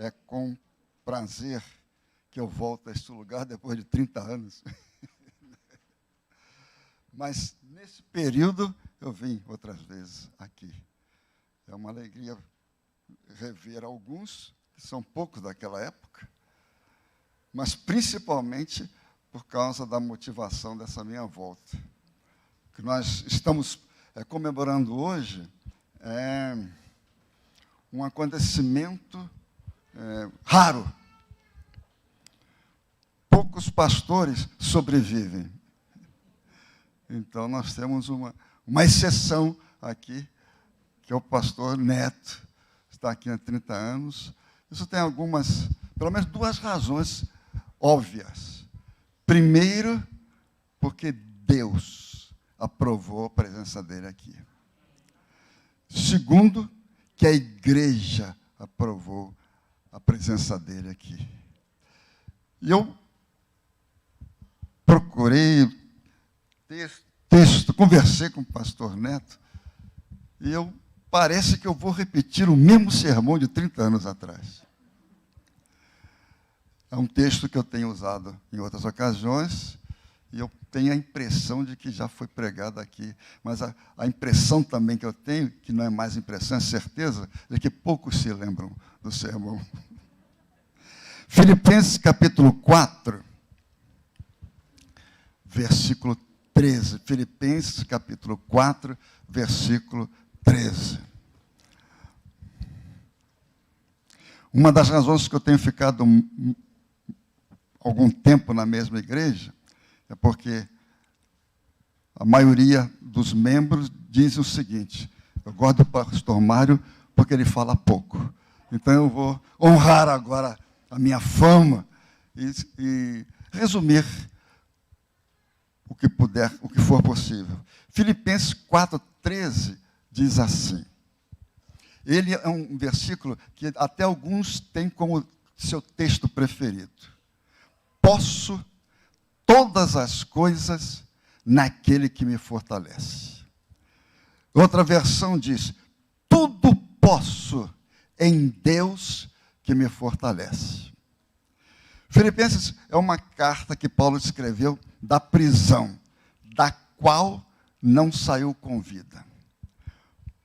É com prazer que eu volto a este lugar depois de 30 anos. Mas, nesse período, eu vim outras vezes aqui. É uma alegria rever alguns, que são poucos daquela época, mas principalmente por causa da motivação dessa minha volta. O que nós estamos comemorando hoje é um acontecimento raro. Poucos pastores sobrevivem. Então, nós temos uma exceção aqui, que é o pastor Neto, está aqui há 30 anos. Isso tem algumas, pelo menos duas razões óbvias. Primeiro, porque Deus aprovou a presença dele aqui. Segundo, que a igreja aprovou a presença dele aqui. E eu procurei texto, conversei com o pastor Neto, e parece que eu vou repetir o mesmo sermão de 30 anos atrás. É um texto que eu tenho usado em outras ocasiões, e eu tenho a impressão de que já foi pregado aqui. Mas a impressão também que eu tenho, que não é mais impressão, é certeza, é que poucos se lembram do sermão. Filipenses capítulo 4, versículo 13. Filipenses capítulo 4, versículo 13. Uma das razões que eu tenho ficado algum tempo na mesma igreja é porque a maioria dos membros diz o seguinte: eu gosto do pastor Mário porque ele fala pouco. Então eu vou honrar agora a minha fama e resumir o que puder, o que for possível. Filipenses 4:13 diz assim. Ele é um versículo que até alguns têm como seu texto preferido. Posso todas as coisas naquele que me fortalece. Outra versão diz: tudo posso em Deus que me fortalece. Filipenses é uma carta que Paulo escreveu da prisão, da qual não saiu com vida.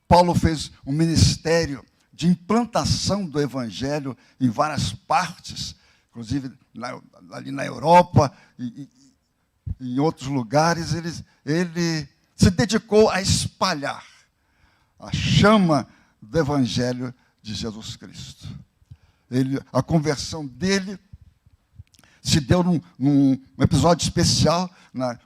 Paulo fez um ministério de implantação do evangelho em várias partes, inclusive ali na Europa e em outros lugares. Ele se dedicou a espalhar a chama do evangelho de Jesus Cristo. A conversão dele se deu num episódio especial,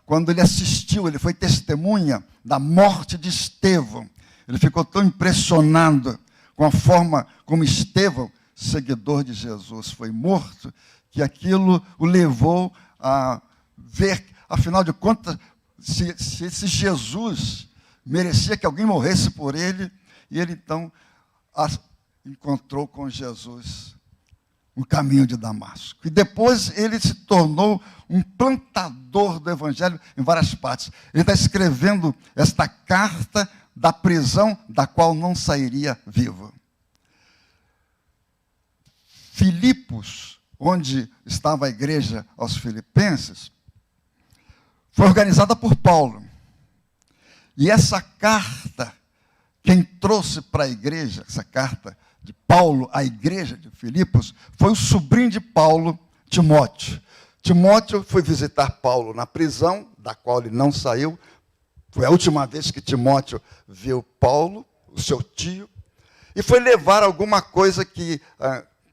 quando ele foi testemunha da morte de Estevão. Ele ficou tão impressionado com a forma como Estevão, seguidor de Jesus, foi morto, que aquilo o levou a ver, afinal de contas, se esse Jesus merecia que alguém morresse por ele. E ele, então, encontrou com Jesus no caminho de Damasco. E depois ele se tornou um plantador do evangelho em várias partes. Ele está escrevendo esta carta da prisão da qual não sairia vivo. Filipos, onde estava a igreja aos filipenses, foi organizada por Paulo. E essa carta, quem trouxe para a igreja, essa carta de Paulo à igreja de Filipos, foi o sobrinho de Paulo, Timóteo. Timóteo foi visitar Paulo na prisão, da qual ele não saiu. Foi a última vez que Timóteo viu Paulo, o seu tio, e foi levar alguma coisa que,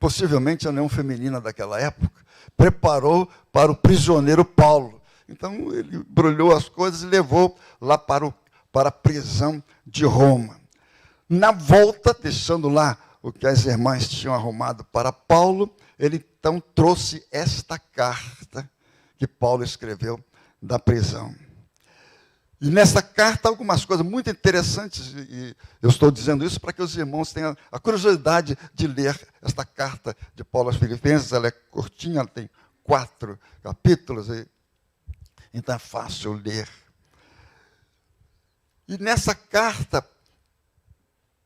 possivelmente a União Feminina daquela época, preparou para o prisioneiro Paulo. Então, ele embrulhou as coisas e levou lá para a prisão de Roma. Na volta, deixando lá o que as irmãs tinham arrumado para Paulo, ele então trouxe esta carta que Paulo escreveu da prisão. E nessa carta, algumas coisas muito interessantes, e eu estou dizendo isso para que os irmãos tenham a curiosidade de ler esta carta de Paulo aos Filipenses. Ela é curtinha, ela tem 4 capítulos, então é fácil ler. E nessa carta,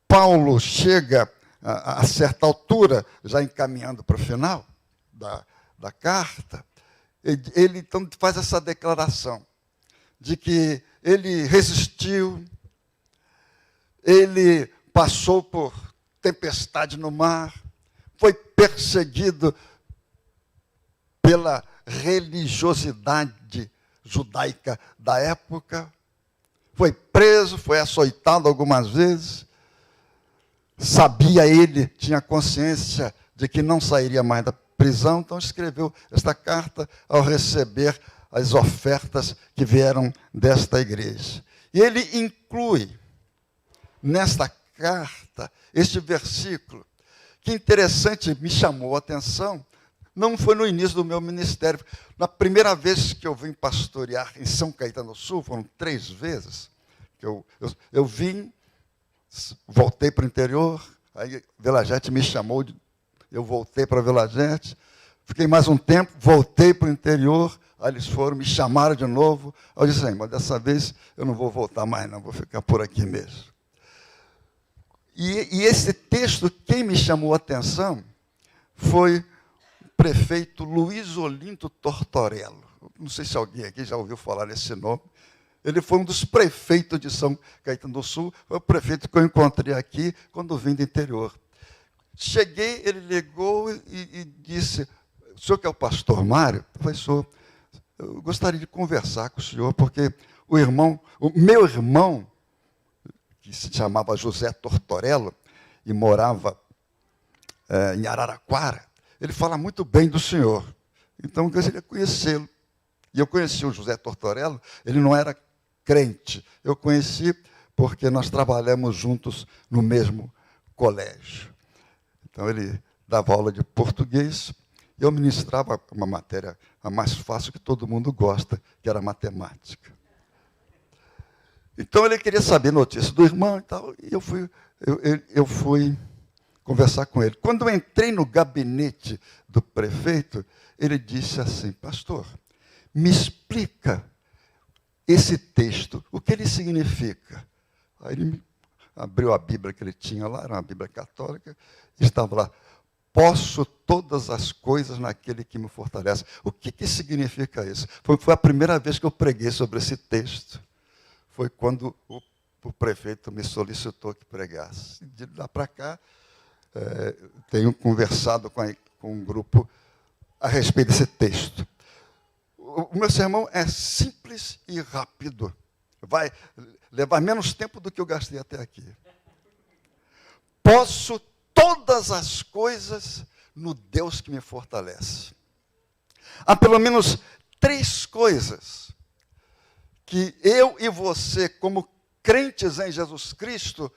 Paulo chega a certa altura, já encaminhando para o final da carta, ele então faz essa declaração de que ele resistiu, ele passou por tempestade no mar, foi perseguido pela religiosidade judaica da época, foi preso, foi açoitado algumas vezes, sabia ele, tinha consciência de que não sairia mais da prisão, então escreveu esta carta ao receber as ofertas que vieram desta igreja. E ele inclui nesta carta este versículo, que interessante, me chamou a atenção. Não foi no início do meu ministério. Na primeira vez que eu vim pastorear em São Caetano do Sul, foram 3 vezes, que eu vim, voltei para o interior, aí Vila Gete me chamou, eu voltei para Vila Gete, fiquei mais um tempo, voltei para o interior, aí eles foram, me chamaram de novo, aí eu disse, mas dessa vez eu não vou voltar mais não, vou ficar por aqui mesmo. E esse texto, quem me chamou a atenção foi prefeito Luiz Olinto Tortorello. Não sei se alguém aqui já ouviu falar desse nome. Ele foi um dos prefeitos de São Caetano do Sul, foi o prefeito que eu encontrei aqui quando vim do interior. Cheguei, ele ligou e disse, o senhor que é o pastor Mário? Eu falei, senhor, eu gostaria de conversar com o senhor, porque o meu irmão, que se chamava José Tortorello, e morava em Araraquara, ele fala muito bem do senhor. Então, eu queria conhecê-lo. E eu conheci o José Tortorello, ele não era crente. Eu conheci porque nós trabalhamos juntos no mesmo colégio. Então, ele dava aula de português, e eu ministrava uma matéria a mais fácil que todo mundo gosta, que era matemática. Então, ele queria saber notícias do irmão e tal, e eu fui conversar com ele. Quando eu entrei no gabinete do prefeito, ele disse assim, pastor, me explica esse texto, o que ele significa. Aí ele abriu a Bíblia que ele tinha lá, era uma Bíblia católica, e estava lá, posso todas as coisas naquele que me fortalece. O que significa isso? Foi a primeira vez que eu preguei sobre esse texto. Foi quando o prefeito me solicitou que pregasse. De lá para cá, tenho conversado com um grupo a respeito desse texto. O meu sermão é simples e rápido. Vai levar menos tempo do que eu gastei até aqui. Posso todas as coisas no Deus que me fortalece. Há pelo menos 3 coisas que eu e você, como crentes em Jesus Cristo,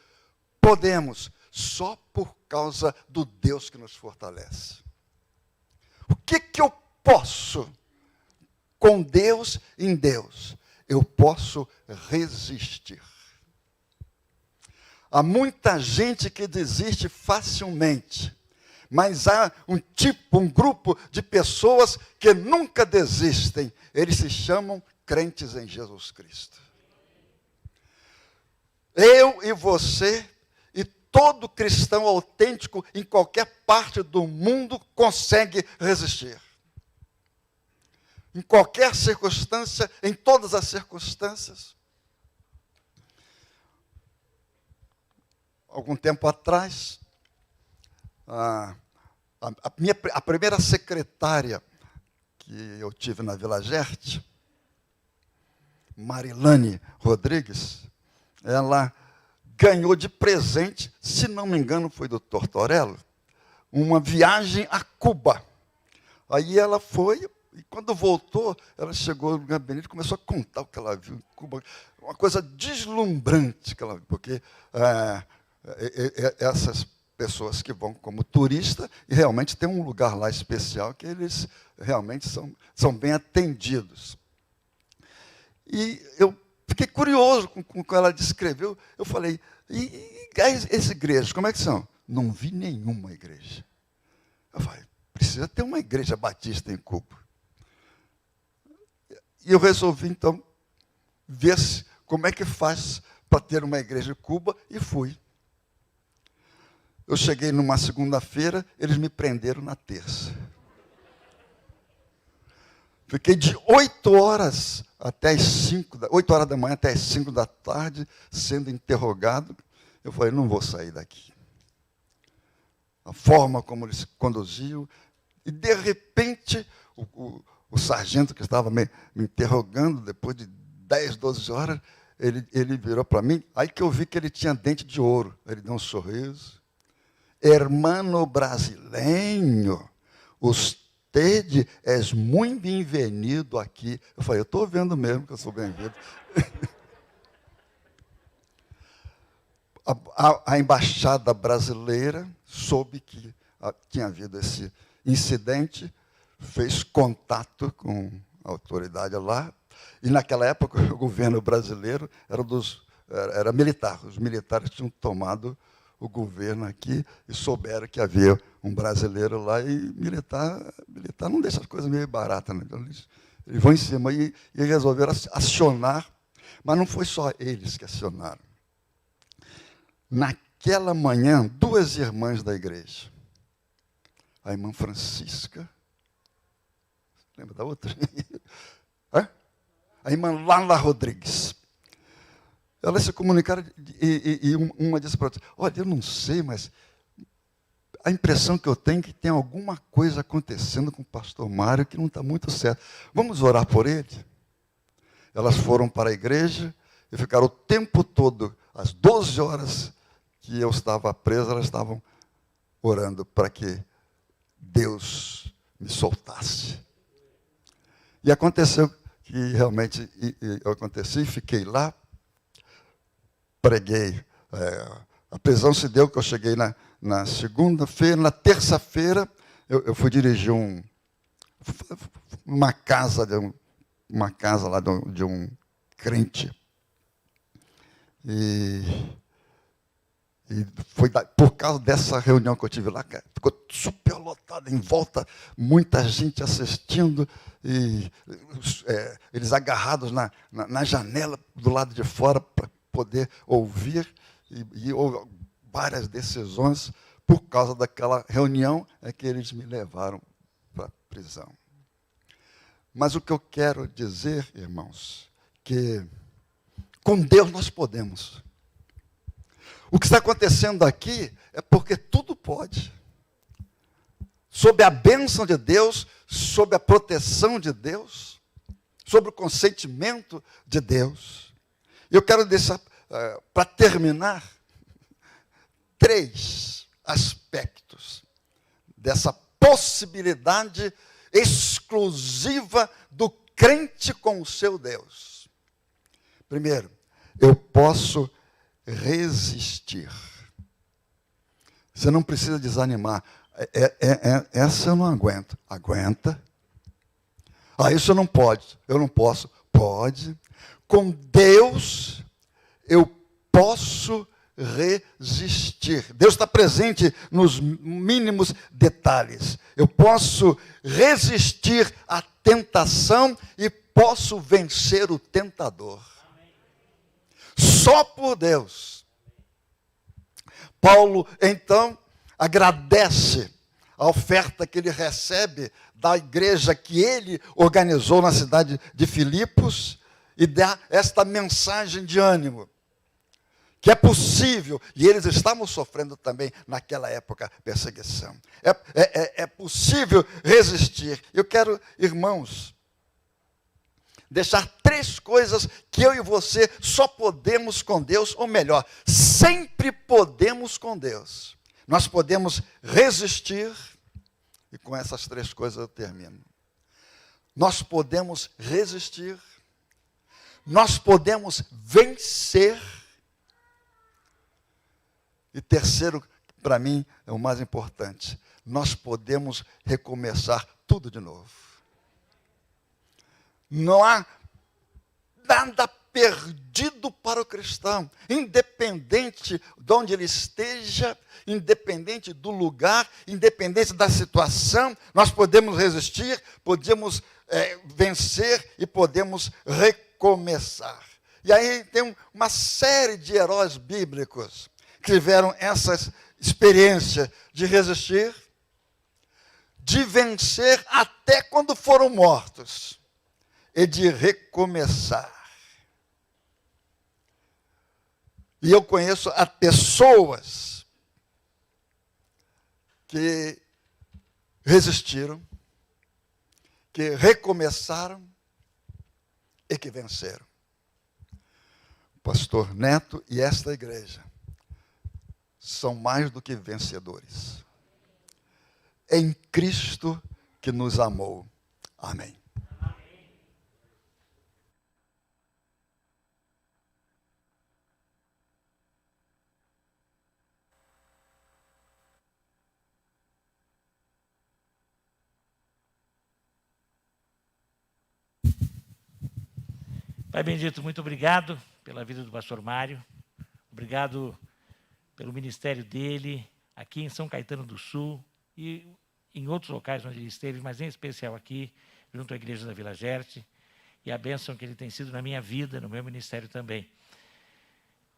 podemos, só por causa do Deus que nos fortalece. O que eu posso com Deus em Deus? Eu posso resistir. Há muita gente que desiste facilmente, mas há um grupo de pessoas que nunca desistem. Eles se chamam crentes em Jesus Cristo. Eu e você e todo cristão autêntico em qualquer parte do mundo consegue resistir. Em qualquer circunstância, em todas as circunstâncias. Algum tempo atrás, a primeira secretária que eu tive na Vila Gerte, Marilane Rodrigues, ela ganhou de presente, se não me engano foi do Tortorello, uma viagem a Cuba. Aí ela foi, e quando voltou, ela chegou no gabinete e começou a contar o que ela viu em Cuba. Uma coisa deslumbrante que ela viu, porque essas pessoas que vão como turista, e realmente tem um lugar lá especial que eles realmente são bem atendidos. E eu fiquei curioso com o que ela descreveu. Eu falei, e as igrejas, como é que são? Não vi nenhuma igreja. Eu falei, precisa ter uma igreja batista em Cuba. E eu resolvi, então, ver como é que faz para ter uma igreja em Cuba, e fui. eu cheguei numa segunda-feira, eles me prenderam na terça. Fiquei de 8 horas até as 8 horas da manhã até as 5 da tarde, sendo interrogado. Eu falei, não vou sair daqui. A forma como eles conduziam. E, de repente, o sargento que estava me interrogando, depois de 10, 12 horas, ele virou para mim, aí que eu vi que ele tinha dente de ouro. Ele deu um sorriso. Hermano brasileiro, usted es muito bem-vindo aqui. Eu falei, eu estou vendo mesmo que eu sou bem-vindo. A embaixada brasileira soube que tinha havido esse incidente, fez contato com a autoridade lá, e naquela época o governo brasileiro era militar, os militares tinham tomado o governo aqui e souberam que havia um brasileiro lá, e militar não deixa as coisas meio baratas, né? Então, eles vão em cima e resolveram acionar, mas não foi só eles que acionaram. Naquela manhã, 2 irmãs da igreja, a irmã Francisca, lembra da outra? A irmã Lala Rodrigues. Elas se comunicaram e uma disse para outra, olha, eu não sei, mas a impressão que eu tenho é que tem alguma coisa acontecendo com o pastor Mário que não está muito certo. Vamos orar por ele? Elas foram para a igreja e ficaram o tempo todo, às 12 horas que eu estava preso, elas estavam orando para que Deus me soltasse. E aconteceu que realmente aconteceu, e fiquei lá, preguei. A prisão se deu que eu cheguei na segunda-feira, na terça-feira, eu fui dirigir uma casa lá de um crente. E foi por causa dessa reunião que eu tive lá, ficou super lotado em volta, muita gente assistindo, e eles agarrados na janela do lado de fora para poder ouvir, e houve várias decisões. Por causa daquela reunião é que eles me levaram para a prisão. Mas o que eu quero dizer, irmãos, que com Deus nós podemos. O que está acontecendo aqui é porque tudo pode. Sob a bênção de Deus, sob a proteção de Deus, sob o consentimento de Deus. Eu quero deixar, para terminar, 3 aspectos dessa possibilidade exclusiva do crente com o seu Deus. Primeiro, eu posso resistir. Você não precisa desanimar. Essa eu não aguento. Aguenta. Isso não pode. Eu não posso. Pode. Com Deus, eu posso resistir. Deus está presente nos mínimos detalhes. Eu posso resistir à tentação e posso vencer o tentador. Só por Deus. Paulo, então, agradece a oferta que ele recebe da igreja que ele organizou na cidade de Filipos e dá esta mensagem de ânimo, que é possível, e eles estavam sofrendo também naquela época perseguição. É possível resistir. Eu quero, irmãos, deixar 3 coisas que eu e você só podemos com Deus, ou melhor, sempre podemos com Deus. Nós podemos resistir, e com essas 3 coisas eu termino. Nós podemos resistir, nós podemos vencer, e terceiro, para mim, é o mais importante, nós podemos recomeçar tudo de novo. Não há nada perdido para o cristão, independente de onde ele esteja, independente do lugar, independente da situação, nós podemos resistir, podemos vencer e podemos recomeçar. E aí tem uma série de heróis bíblicos que tiveram essas experiência de resistir, de vencer até quando foram mortos e de recomeçar. E eu conheço pessoas que resistiram, que recomeçaram e que venceram. O pastor Neto e esta igreja são mais do que vencedores. Em Cristo que nos amou. Amém. Pai bendito, muito obrigado pela vida do pastor Mário, obrigado pelo ministério dele aqui em São Caetano do Sul e em outros locais onde ele esteve, mas em especial aqui, junto à Igreja da Vila Gerte, e a bênção que ele tem sido na minha vida, no meu ministério também.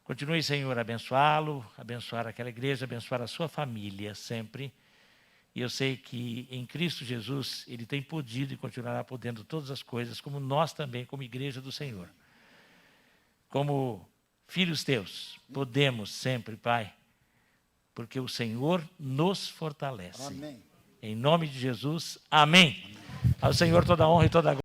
Continue, Senhor, a abençoá-lo, abençoar aquela igreja, abençoar a sua família sempre. E eu sei que em Cristo Jesus ele tem podido e continuará podendo todas as coisas, como nós também, como igreja do Senhor. Como filhos teus, podemos sempre, Pai, porque o Senhor nos fortalece. Amém. Em nome de Jesus, amém. Ao Senhor toda a honra e toda a glória.